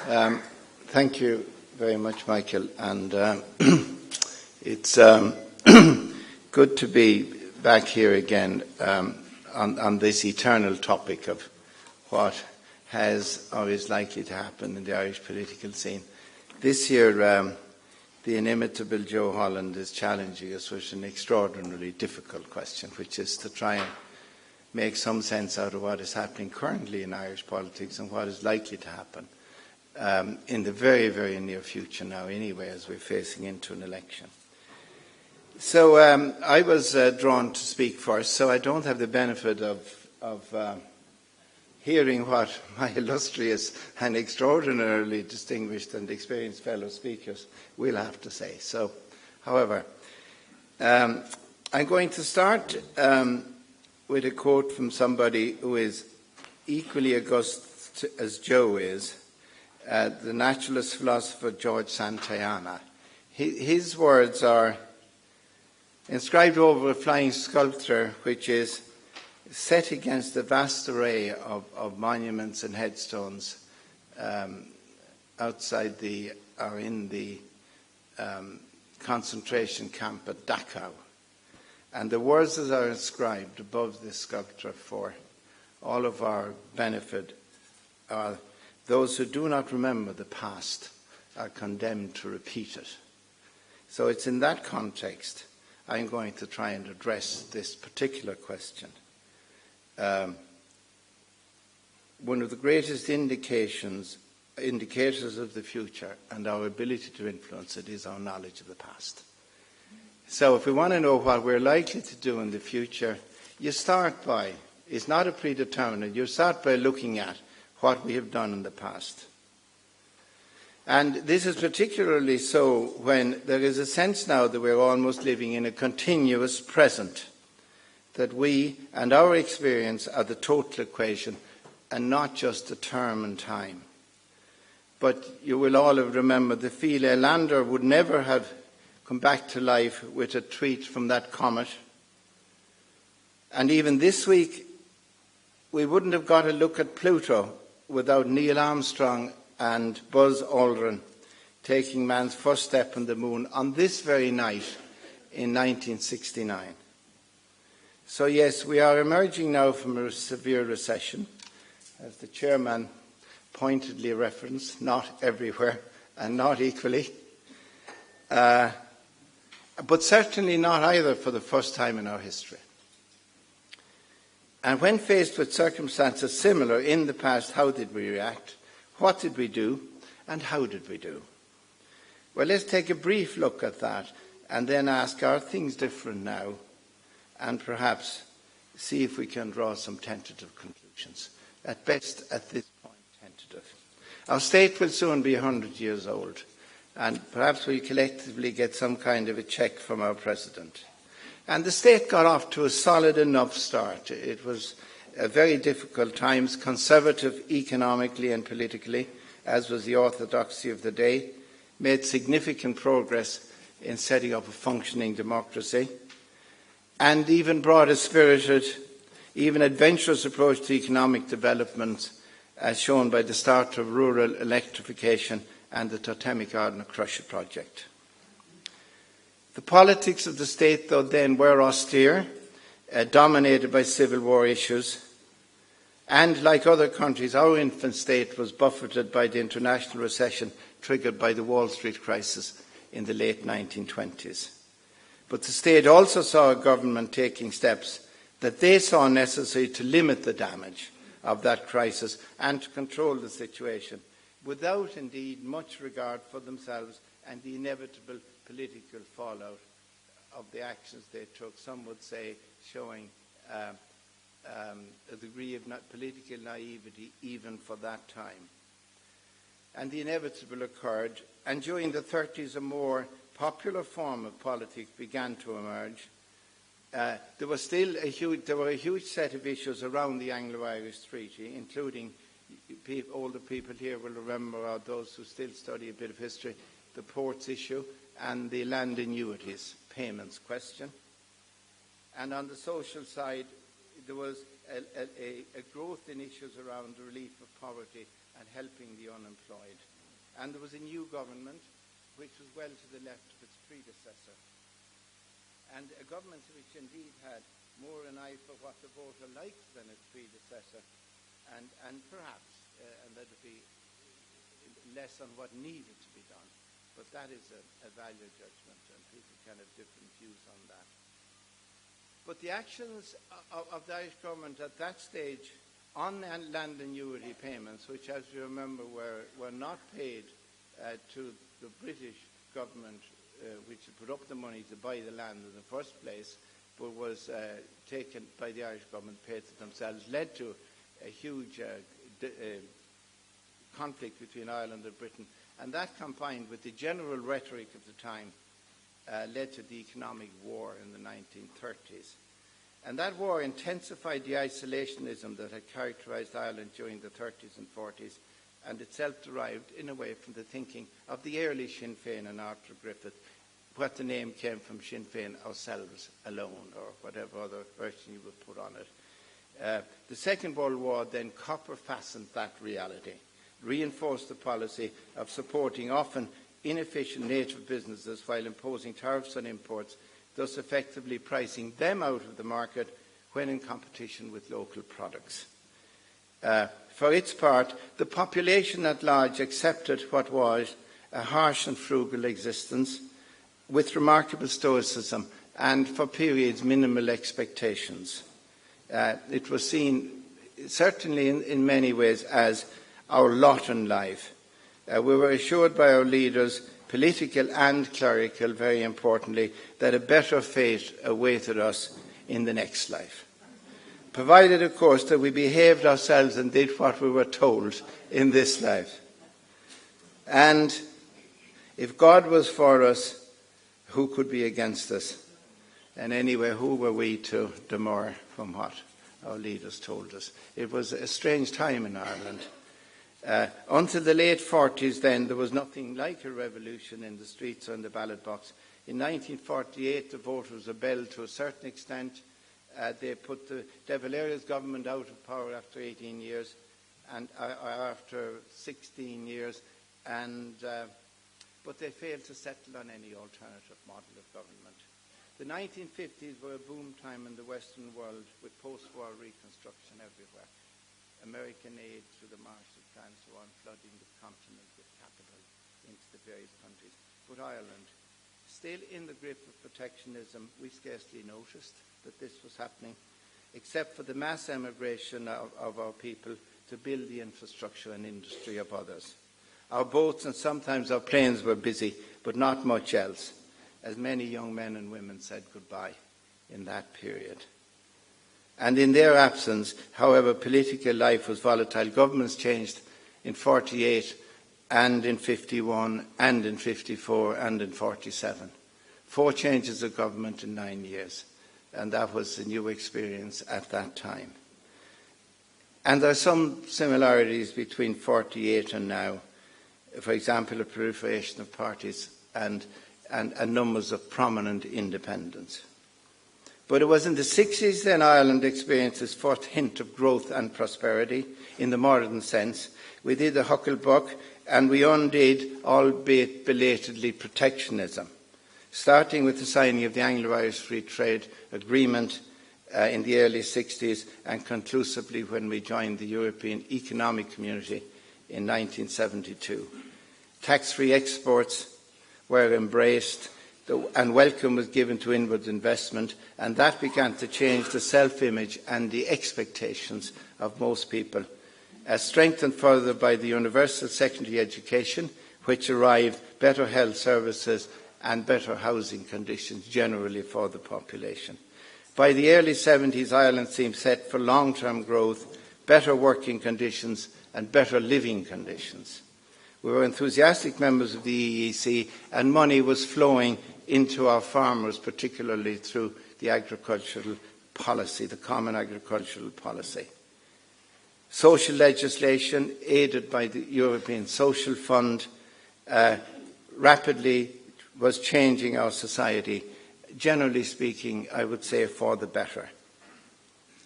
Thank you very much, Michael. And it's good to be back here again on this eternal topic of what has or is likely to happen in the Irish political scene. This year, the inimitable Joe Holland is challenging us with an extraordinarily difficult question, which is to try and make some sense out of what is happening currently in Irish politics and what is likely to happen in the very, very near future now anyway, as we're facing into an election. So I was drawn to speak first, so I don't have the benefit of hearing what my illustrious and extraordinarily distinguished and experienced fellow speakers will have to say. So, however, I'm going to start with a quote from somebody who is equally august as Joe is, the naturalist philosopher George Santayana. His words are inscribed over a flying sculpture which is set against a vast array of monuments and headstones outside in the concentration camp at Dachau. And the words that are inscribed above this sculpture for all of our benefit are, "Those who do not remember the past are condemned to repeat it." So it's in that context I'm going to try and address this particular question. One of the greatest indicators of the future and our ability to influence it is our knowledge of the past. So if we want to know what we're likely to do in the future, you start by, it's not a predetermined, you start by looking at what we have done in the past. And this is particularly so when there is a sense now that we're almost living in a continuous present, that we and our experience are the total equation and not just a term in time. But you will all have remembered the Philae lander would never have come back to life with a tweet from that comet. And even this week, we wouldn't have got a look at Pluto without Neil Armstrong and Buzz Aldrin taking man's first step on the moon on this very night in 1969. So yes, we are emerging now from a severe recession, as the chairman pointedly referenced, not everywhere and not equally, but certainly not either for the first time in our history. And when faced with circumstances similar in the past, how did we react? What did we do? And how did we do? Well, let's take a brief look at that and then ask, are things different now? And perhaps see if we can draw some tentative conclusions. At best, at this point, tentative. Our state will soon be 100 years old, and perhaps we'll collectively get some kind of a check from our president. And the state got off to a solid enough start. It was very difficult times, conservative economically and politically, as was the orthodoxy of the day, made significant progress in setting up a functioning democracy, and even brought a spirited, even adventurous approach to economic development, as shown by the start of rural electrification and the Totemic Ardna Crusher project. The politics of the state, though, then were austere, dominated by civil war issues, and like other countries, our infant state was buffeted by the international recession triggered by the Wall Street crisis in the late 1920s. But the state also saw a government taking steps that they saw necessary to limit the damage of that crisis and to control the situation, without indeed much regard for themselves and the inevitable political fallout of the actions they took, some would say showing a degree of political naivety even for that time. And the inevitable occurred, and during the 30s a more popular form of politics began to emerge. There were a huge set of issues around the Anglo-Irish Treaty, including older people here will remember, or those who still study a bit of history, the ports issue and the land annuities payments question. And on the social side, there was a growth in issues around the relief of poverty and helping the unemployed. And there was a new government which was well to the left of its predecessor. And a government which indeed had more an eye for what the voter liked than its predecessor, and perhaps, and that would be less on what needed to be done. But that is a value judgment, and people can have different views on that. But the actions of the Irish government at that stage on land annuity payments, which, as you remember, were not paid to the British government, which had put up the money to buy the land in the first place, but was taken by the Irish government, paid to themselves, led to a huge conflict between Ireland and Britain. And that, combined with the general rhetoric of the time, led to the economic war in the 1930s. And that war intensified the isolationism that had characterised Ireland during the 30s and 40s, and itself derived, in a way, from the thinking of the early Sinn Féin and Arthur Griffith, what the name came from Sinn Féin, ourselves alone, or whatever other version you would put on it. The Second World War then copper-fastened that reality, reinforced the policy of supporting often inefficient native businesses while imposing tariffs on imports, thus effectively pricing them out of the market when in competition with local products. For its part, the population at large accepted what was a harsh and frugal existence with remarkable stoicism and, for periods, minimal expectations. It was seen, certainly in many ways, as our lot in life. We were assured by our leaders, political and clerical, very importantly, that a better fate awaited us in the next life. Provided, of course, that we behaved ourselves and did what we were told in this life. And if God was for us, who could be against us? And anyway, who were we to demur from what our leaders told us? It was a strange time in Ireland. Until the late 40s then, there was nothing like a revolution in the streets or in the ballot box. In 1948, the voters rebelled to a certain extent. They put the De Valera's government out of power after 18 years, and after 16 years, but they failed to settle on any alternative model of government. The 1950s were a boom time in the Western world, with post-war reconstruction everywhere. American aid through the Marshall Plan, so on, flooding the continent with capital into the various countries. But Ireland, still in the grip of protectionism, we scarcely noticed that this was happening, except for the mass emigration of our people to build the infrastructure and industry of others. Our boats and sometimes our planes were busy, but not much else, as many young men and women said goodbye in that period. And in their absence, however, political life was volatile. Governments changed in 48 and in 51 and in 54 and in 47. 4 changes of government in 9 years. And that was a new experience at that time. And there are some similarities between 48 and now. For example, a proliferation of parties and numbers of prominent independents. But it was in the 60s then Ireland experienced its first hint of growth and prosperity in the modern sense. We did the Hucklebuck, and we undid, albeit belatedly, protectionism, starting with the signing of the Anglo-Irish Free Trade Agreement in the early 60s, and conclusively when we joined the European Economic Community in 1972. Tax-free exports were embraced, and welcome was given to inward investment, and that began to change the self-image and the expectations of most people, strengthened further by the universal secondary education, which arrived, better health services and better housing conditions generally for the population. By the early 70s, Ireland seemed set for long-term growth, better working conditions and better living conditions. We were enthusiastic members of the EEC, and money was flowing into our farmers, particularly through the agricultural policy, the Common Agricultural Policy. Social legislation, aided by the European Social Fund, rapidly was changing our society, generally speaking, I would say, for the better.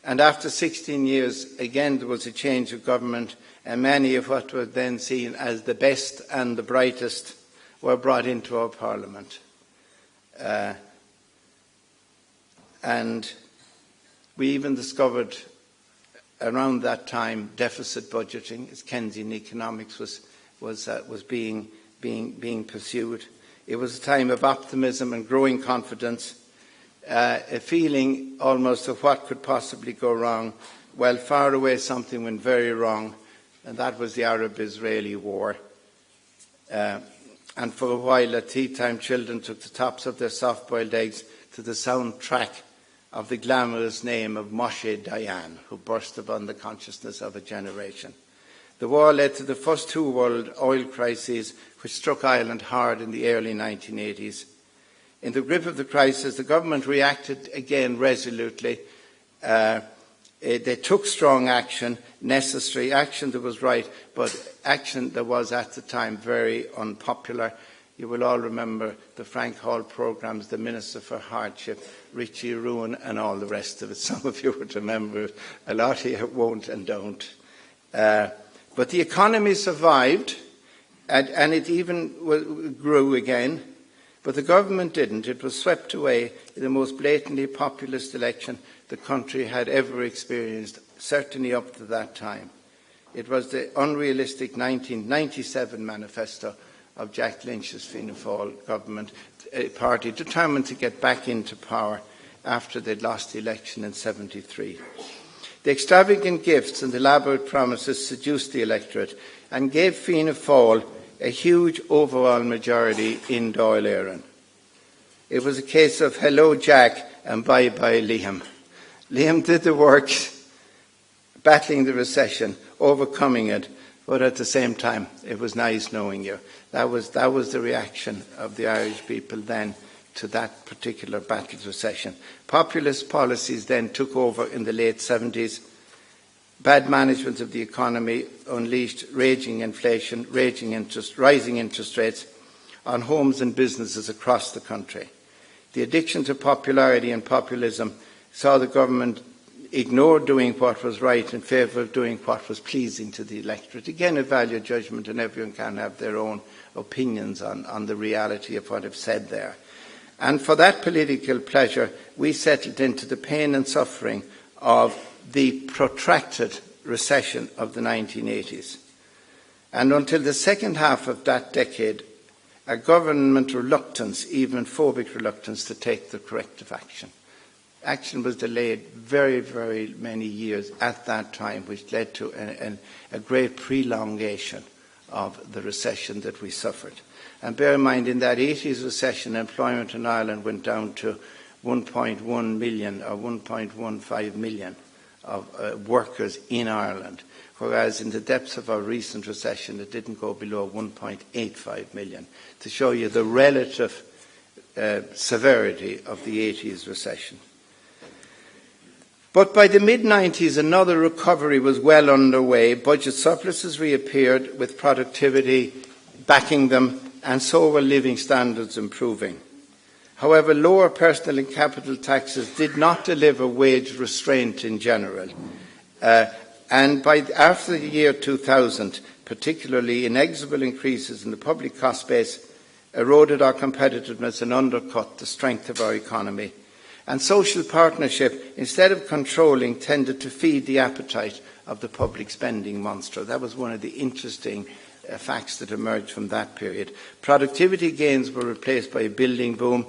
And after 16 years, again, there was a change of government, and many of what were then seen as the best and the brightest were brought into our Parliament. And we even discovered around that time deficit budgeting, as Keynesian economics was being pursued. It was a time of optimism and growing confidence, a feeling almost of what could possibly go wrong. Well, far away something went very wrong, and that was the Arab-Israeli war. And for a while at tea time, children took the tops of their soft-boiled eggs to the soundtrack of the glamorous name of Moshe Dayan, who burst upon the consciousness of a generation. The war led to the first two world oil crises, which struck Ireland hard in the early 1980s. In the grip of the crisis, the government reacted again resolutely. They took strong action, necessary action that was right, but action that was at the time very unpopular. You will all remember the Frank Hall programmes, the Minister for Hardship, Richie Ruin, and all the rest of it. Some of you would remember it. A lot here won't and don't. But the economy survived, and it even grew again. But the government didn't. It was swept away in the most blatantly populist election the country had ever experienced, certainly up to that time. It was the unrealistic 1997 manifesto of Jack Lynch's Fianna Fáil government, a party determined to get back into power after they'd lost the election in 1973. The extravagant gifts and elaborate promises seduced the electorate and gave Fianna Fáil a huge overall majority in Dáil Éireann. It was a case of hello Jack and bye-bye Liam. Liam did the work, battling the recession, overcoming it, but at the same time, it was nice knowing you. That was the reaction of the Irish people then to that particular battle recession. Populist policies then took over in the late 70s. Bad management of the economy unleashed raging inflation, rising interest rates on homes and businesses across the country. The addiction to popularity and populism saw the government ignore doing what was right in favour of doing what was pleasing to the electorate. Again, a value judgment, and everyone can have their own opinions on the reality of what I've said there. And for that political pleasure, we settled into the pain and suffering of the protracted recession of the 1980s. And until the second half of that decade, a government reluctance, even phobic reluctance, to take the corrective action. Action was delayed very, very many years at that time, which led to a great prolongation of the recession that we suffered. And bear in mind, in that 80s recession, employment in Ireland went down to 1.1 million or 1.15 million of workers in Ireland, whereas in the depths of our recent recession, it didn't go below 1.85 million, to show you the relative severity of the 80s recession. But by the mid-90s, another recovery was well underway. Budget surpluses reappeared with productivity backing them, and so were living standards improving. However, lower personal and capital taxes did not deliver wage restraint in general. And after the year 2000, particularly inexorable increases in the public cost base eroded our competitiveness and undercut the strength of our economy. And social partnership, instead of controlling, tended to feed the appetite of the public spending monster. That was one of the interesting facts that emerged from that period. Productivity gains were replaced by a building boom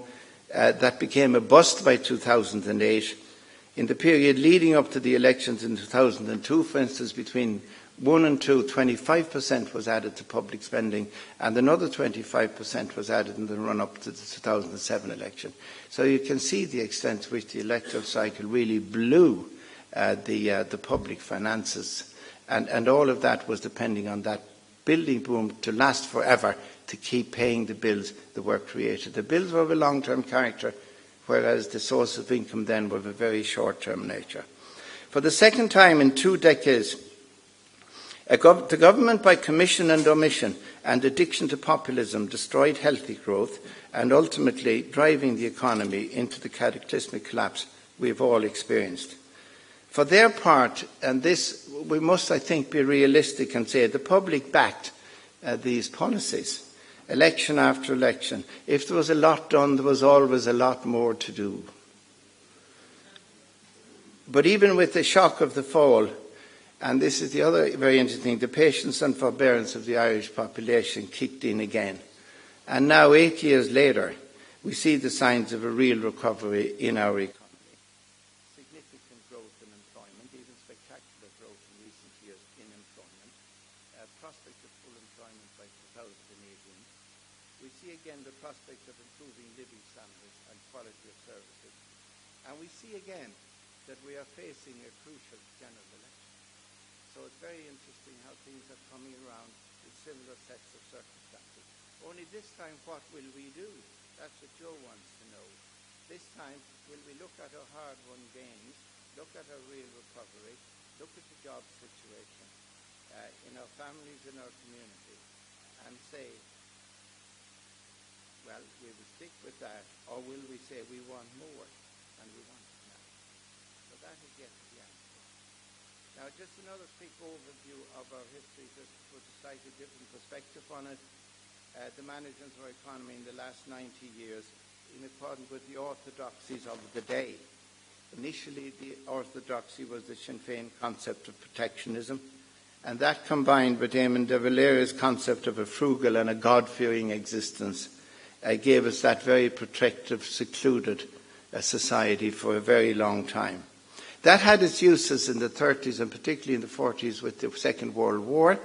that became a bust by 2008. In the period leading up to the elections in 2002, for instance, between 1 and 2, 25% was added to public spending, and another 25% was added in the run-up to the 2007 election. So you can see the extent to which the electoral cycle really blew the public finances, and all of that was depending on that building boom to last forever, to keep paying the bills that were created. The bills were of a long-term character, whereas the source of income then were of a very short-term nature. For the second time in 2 decades, the government, by commission and omission and addiction to populism, destroyed healthy growth and ultimately driving the economy into the cataclysmic collapse we have all experienced. For their part, and this we must, I think, be realistic and say the public backed these policies, election after election. If there was a lot done, there was always a lot more to do. But even with the shock of the fall, and this is the other very interesting thing, the patience and forbearance of the Irish population kicked in again. And now, 8 years later, we see the signs of a real recovery in our economy. Significant growth in employment, even spectacular growth in recent years in employment. Prospect of full employment by 2018. We see again the prospect of improving living standards and quality of services. And we see again that we are facing a crucial general election. So it's very interesting how things are coming around with similar sets of circumstances. Only this time, what will we do? That's what Joe wants to know. This time, will we look at our hard-won gains, look at our real recovery, look at the job situation in our families, in our community, and say, well, we will stick with that, or will we say we want more, and we want it now? So that is yet to be answered. Now, just another quick overview of our history, just to put a slightly different perspective on it. The management of our economy in the last 90 years, in accordance with the orthodoxies of the day. Initially, the orthodoxy was the Sinn Féin concept of protectionism, and that combined with Eamon de Valera's concept of a frugal and a God-fearing existence gave us that very protective, secluded society for a very long time. That had its uses in the 30s and particularly in the 40s with the Second World War.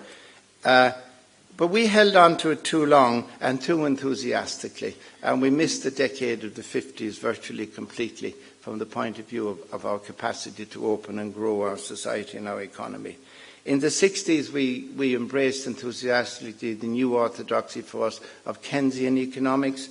But we held on to it too long and too enthusiastically, and we missed the decade of the 50s virtually completely from the point of view of our capacity to open and grow our society and our economy. In the 60s, we embraced enthusiastically the new orthodoxy for us of Keynesian economics,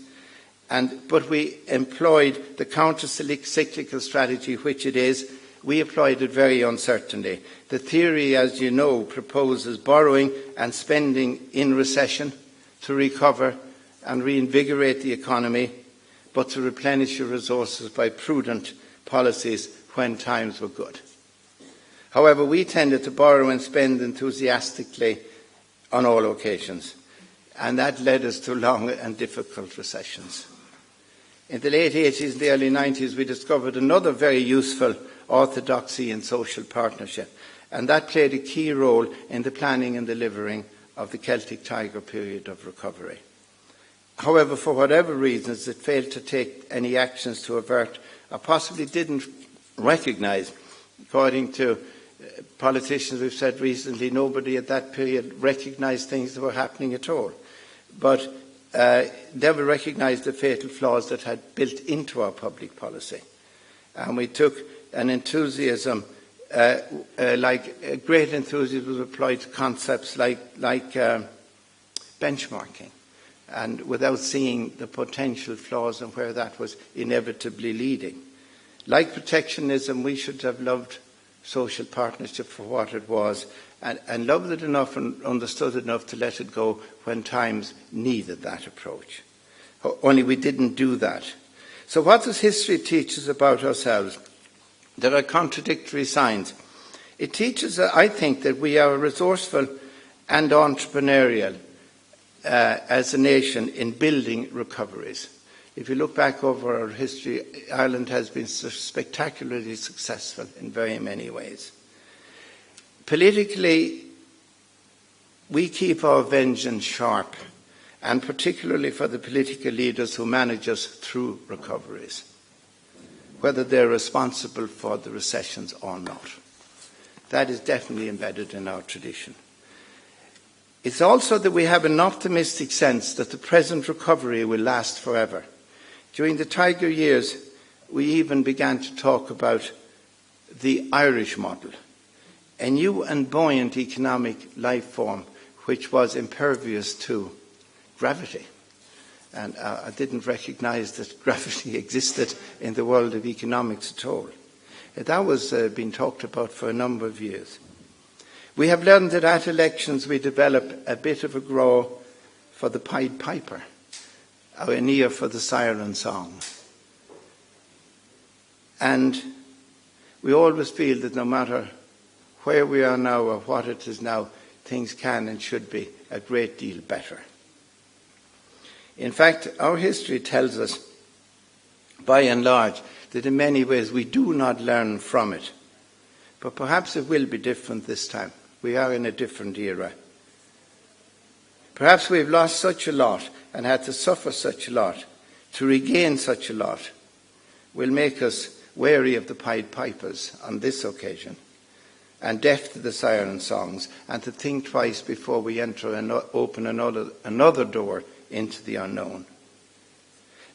but we employed the counter-cyclical strategy, which it is. We applied it very uncertainly. The theory, as you know, proposes borrowing and spending in recession to recover and reinvigorate the economy, but to replenish your resources by prudent policies when times were good. However, we tended to borrow and spend enthusiastically on all occasions, and that led us to long and difficult recessions. In the late 80s and the early 90s, we discovered another very useful orthodoxy in social partnership, and that played a key role in the planning and delivering of the Celtic Tiger period of recovery. However, for whatever reasons, it failed to take any actions to avert, or possibly didn't recognise, according to politicians we've said recently, nobody at that period recognised things that were happening at all, but never recognised the fatal flaws that had built into our public policy. And we took an enthusiasm, great enthusiasm was applied to concepts like benchmarking, and without seeing the potential flaws and where that was inevitably leading. Like protectionism, we should have loved social partnership for what it was, and loved it enough and understood it enough to let it go when times needed that approach. Only we didn't do that. So what does history teach us about ourselves? There are contradictory signs. It teaches, I think, that we are resourceful and entrepreneurial as a nation in building recoveries. If you look back over our history, Ireland has been spectacularly successful in very many ways. Politically, we keep our vengeance sharp, and particularly for the political leaders who manage us through recoveries, whether they're responsible for the recessions or not. That is definitely embedded in our tradition. It's also that we have an optimistic sense that the present recovery will last forever. During the Tiger years, we even began to talk about the Irish model, a new and buoyant economic life form which was impervious to gravity. And I didn't recognise that gravity existed in the world of economics at all. That was being talked about for a number of years. We have learned that at elections we develop a bit of a grow for the Pied Piper, or an ear for the siren song. And we always feel that no matter where we are now or what it is now, things can and should be a great deal better. In fact, our history tells us, by and large, that in many ways we do not learn from it. But perhaps it will be different this time. We are in a different era. Perhaps we've lost such a lot and had to suffer such a lot to regain such a lot will make us wary of the Pied Pipers on this occasion, and deaf to the siren songs, and to think twice before we enter and open another door into the unknown.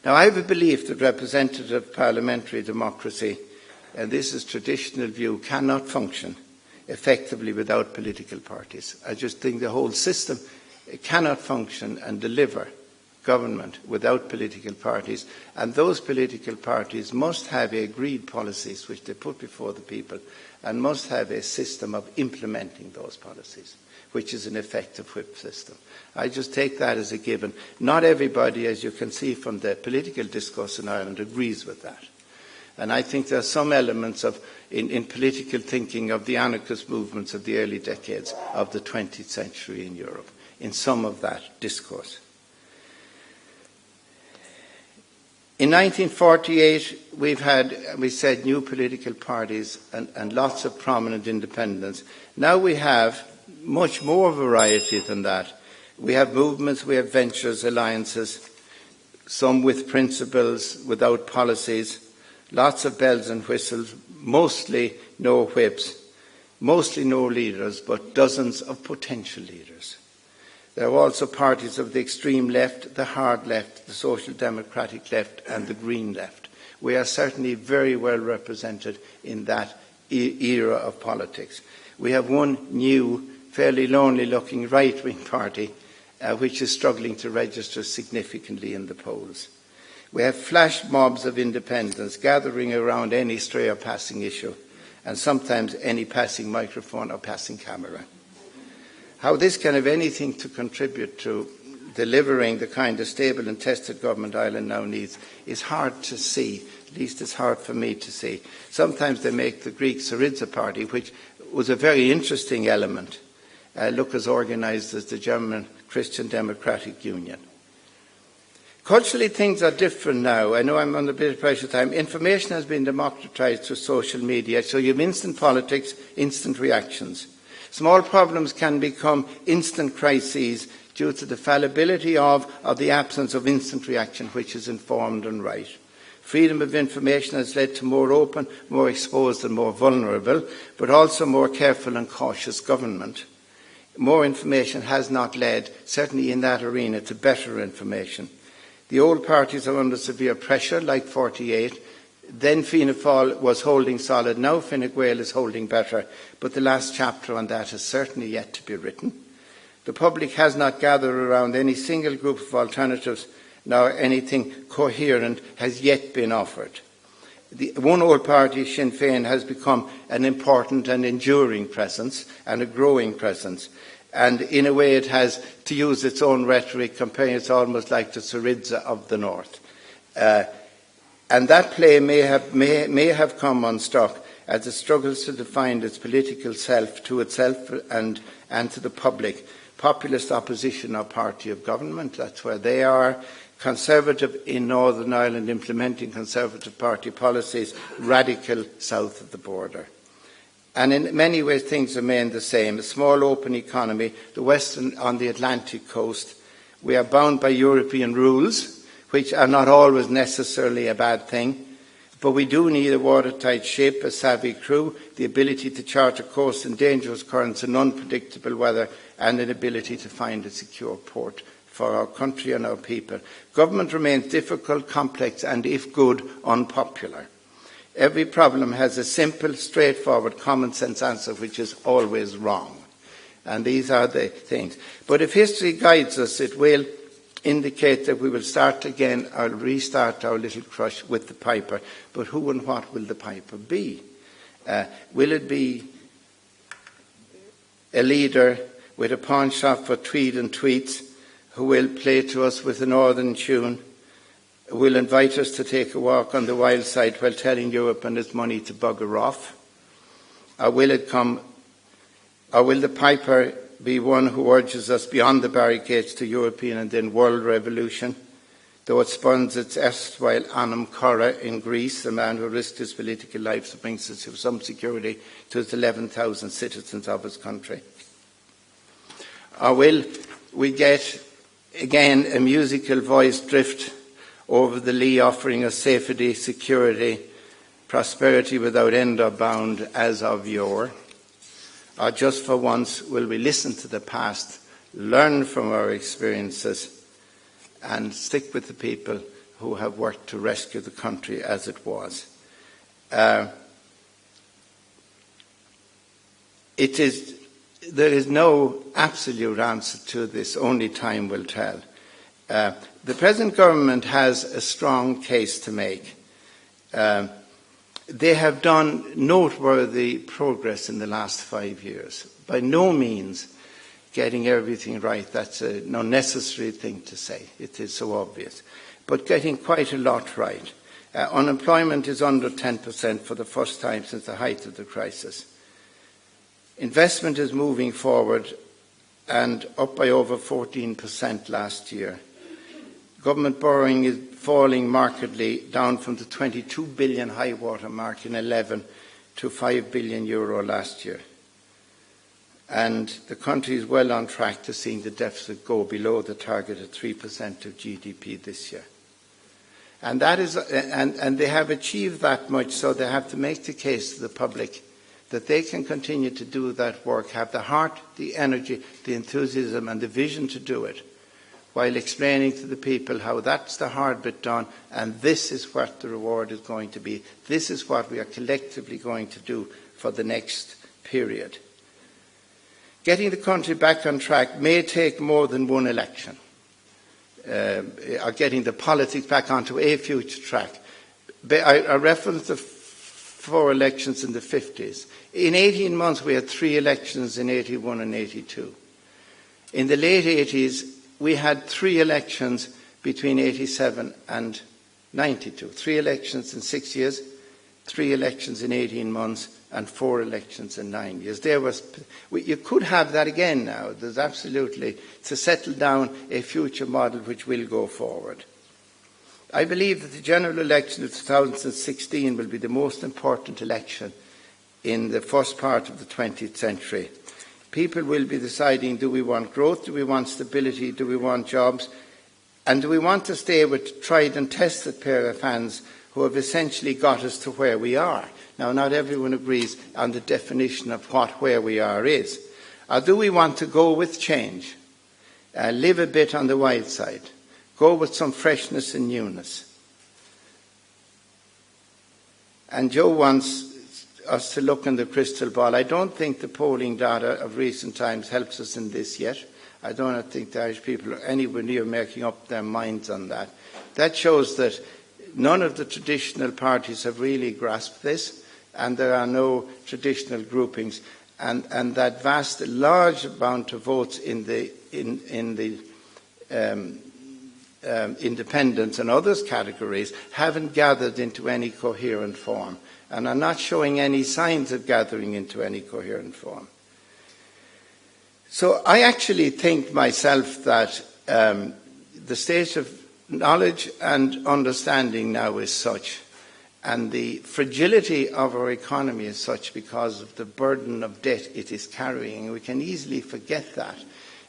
Now, I have a belief that representative parliamentary democracy, and this is traditional view, cannot function effectively without political parties. I just think the whole system cannot function and deliver government without political parties, and those political parties must have agreed policies which they put before the people, and must have a system of implementing those policies, which is an effective whip system. I just take that as a given. Not everybody, as you can see from the political discourse in Ireland, agrees with that. And I think there are some elements in political thinking of the anarchist movements of the early decades of the 20th century in Europe, in some of that discourse. In 1948, we said, new political parties and lots of prominent independents. Now we have much more variety than that. We have movements, we have ventures, alliances, some with principles, without policies, lots of bells and whistles, mostly no whips, mostly no leaders, but dozens of potential leaders. There are also parties of the extreme left, the hard left, the social democratic left, and the green left. We are certainly very well represented in that era of politics. We have one new, fairly lonely-looking right-wing party, which is struggling to register significantly in the polls. We have flash mobs of independents gathering around any stray or passing issue, and sometimes any passing microphone or passing camera. How this can have anything to contribute to delivering the kind of stable and tested government Ireland now needs is hard to see. At least it's hard for me to see. Sometimes they make the Greek Syriza party, which was a very interesting element, look as organised as the German Christian Democratic Union. Culturally, things are different now. I know I'm under a bit of pressure time. Information has been democratised through social media, so you have instant politics, instant reactions. Small problems can become instant crises due to the fallibility of the absence of instant reaction, which is informed and right. Freedom of information has led to more open, more exposed and more vulnerable, but also more careful and cautious government. More information has not led, certainly in that arena, to better information. The old parties are under severe pressure, like 48. Then Fianna Fáil was holding solid, now Fine Gael is holding better, but the last chapter on that is certainly yet to be written. The public has not gathered around any single group of alternatives, nor anything coherent has yet been offered. The one old party, Sinn Féin, has become an important and enduring presence and a growing presence. And in a way it has, to use its own rhetoric, comparing it's almost like the Syriza of the North. And that play may have come unstuck as it struggles to define its political self to itself and to the public. Populist opposition or party of government, that's where they are. Conservative in Northern Ireland, implementing Conservative Party policies, radical south of the border. And in many ways things remain the same. A small open economy, the western on the Atlantic coast. We are bound by European rules, which are not always necessarily a bad thing. But we do need a watertight ship, a savvy crew, the ability to chart a course in dangerous currents and unpredictable weather, and an ability to find a secure port for our country and our people. Government remains difficult, complex, and if good, unpopular. Every problem has a simple, straightforward, common sense answer, which is always wrong. And these are the things. But if history guides us, it will indicate that we will start again or restart our little crush with the piper. But who and what will the piper be? Will it be a leader with a pawn shop for tweed and tweets who will play to us with a northern tune, will invite us to take a walk on the wild side while telling Europe and its money to bugger off? Or will it come, or will the piper be one who urges us beyond the barricades to European and then world revolution? Though it spurns its erstwhile Anam Cora in Greece, the man who risked his political life to bring some security to his 11,000 citizens of his country. Or will we get, again, a musical voice drift over the lea offering us safety, security, prosperity without end or bound as of yore? Or just for once will we listen to the past, learn from our experiences, and stick with the people who have worked to rescue the country as it was? There is no absolute answer to this, only time will tell. The present government has a strong case to make. They have done noteworthy progress in the last 5 years. By no means getting everything right. That's an unnecessary thing to say. It is so obvious. But getting quite a lot right. Unemployment is under 10% for the first time since the height of the crisis. Investment is moving forward and up by over 14% last year. Government borrowing is falling markedly, down from the 22 billion high water mark in 11 to 5 billion euro last year. And the country is well on track to seeing the deficit go below the target of 3% of GDP this year. And that is, and they have achieved that much, so they have to make the case to the public that they can continue to do that work, have the heart, the energy, the enthusiasm and the vision to do it, while explaining to the people how that's the hard bit done and this is what the reward is going to be. This is what we are collectively going to do for the next period. Getting the country back on track may take more than one election, or getting the politics back onto a future track. I referenced the 4 elections in the 50s. In 18 months we had 3 elections in 81 and 82. In the late 80s we had 3 elections between 87 and 92. 3 elections in 6 years, 3 elections in 18 months, and 4 elections in 9 years. You could have that again now. There's absolutely, to settle down a future model which will go forward. I believe that the general election of 2016 will be the most important election in the first part of the 20th century. People will be deciding, do we want growth, do we want stability, do we want jobs, and do we want to stay with tried and tested pair of hands who have essentially got us to where we are. Now, not everyone agrees on the definition of what where we are is. Or do we want to go with change, live a bit on the wild side, go with some freshness and newness? And Joe wants us to look in the crystal ball. I don't think the polling data of recent times helps us in this yet. I don't think the Irish people are anywhere near making up their minds on that. That shows that none of the traditional parties have really grasped this, and there are no traditional groupings, and that large amount of votes in the independents and others categories haven't gathered into any coherent form, and are not showing any signs of gathering into any coherent form. So I actually think myself that the state of knowledge and understanding now is such, and the fragility of our economy is such because of the burden of debt it is carrying. We can easily forget that.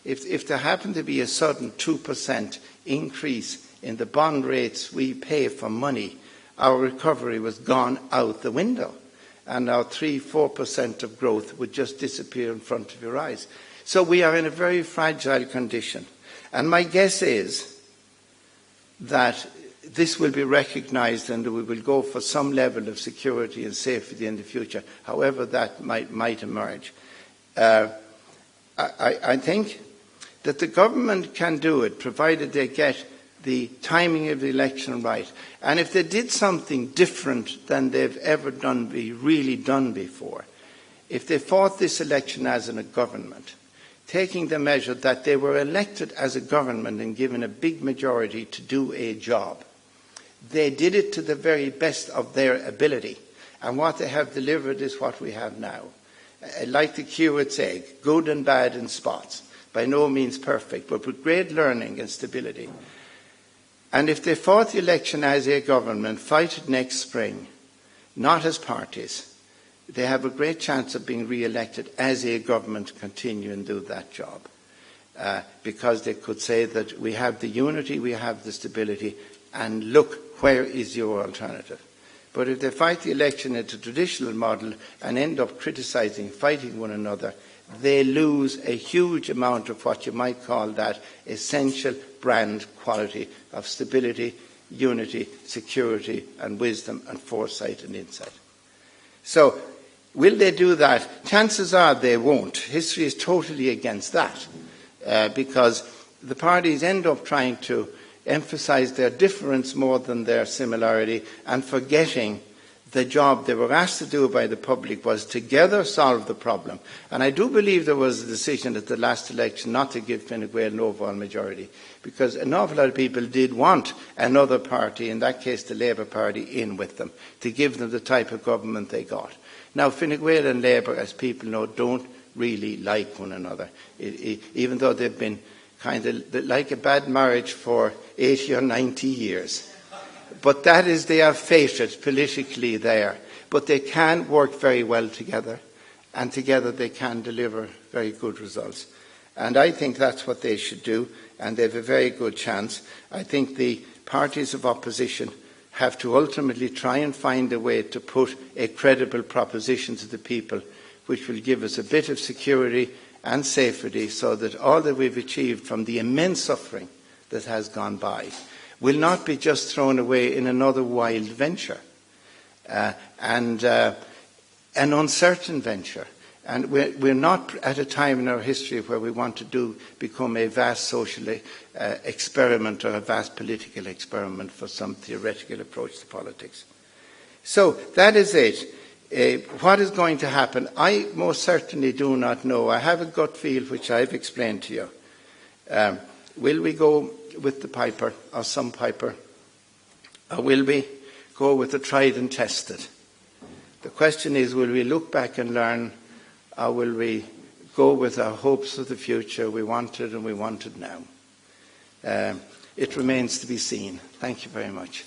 If there happened to be a sudden 2% increase in the bond rates we pay for money, our recovery was gone out the window, and our 3-4% of growth would just disappear in front of your eyes. So we are in a very fragile condition. And my guess is that this will be recognised and we will go for some level of security and safety in the future, however that might emerge. I think that the government can do it, provided they get the timing of the election right. And if they did something different than they've ever really done before, if they fought this election as in a government, taking the measure that they were elected as a government and given a big majority to do a job, they did it to the very best of their ability. And what they have delivered is what we have now. like the curate's egg, good and bad in spots, by no means perfect, but with great learning and stability. And if they fought the election as a government, fight it next spring, not as parties, they have a great chance of being re-elected as a government to continue and do that job. Because they could say that we have the unity, we have the stability, and look, where is your alternative? But if they fight the election in the traditional model and end up criticising, fighting one another, they lose a huge amount of what you might call that essential brand quality of stability, unity, security, and wisdom, and foresight and insight. So, will they do that? Chances are they won't. History is totally against that, because the parties end up trying to emphasise their difference more than their similarity, and forgetting the job they were asked to do by the public was together solve the problem. And I do believe there was a decision at the last election not to give Fine Gael an overall majority, because an awful lot of people did want another party, in that case the Labour Party, in with them, to give them the type of government they got. Now, Fine Gael and Labour, as people know, don't really like one another, even though they've been kind of like a bad marriage for 80 or 90 years. But that is, they are fated politically there. But they can work very well together, and together they can deliver very good results. And I think that's what they should do, and they have a very good chance. I think the parties of opposition have to ultimately try and find a way to put a credible proposition to the people, which will give us a bit of security and safety, so that all that we've achieved from the immense suffering that has gone by will not be just thrown away in another wild venture, and an uncertain venture. And we're not at a time in our history where we want to become a vast social experiment or a vast political experiment for some theoretical approach to politics. So that is it. What is going to happen? I most certainly do not know. I have a gut feel which I've explained to you. Will we go with the piper, or some piper, or will we go with the tried and tested? The question is, will we look back and learn, or will we go with our hopes of the future? We want it and we want it now. It remains to be seen. Thank you very much.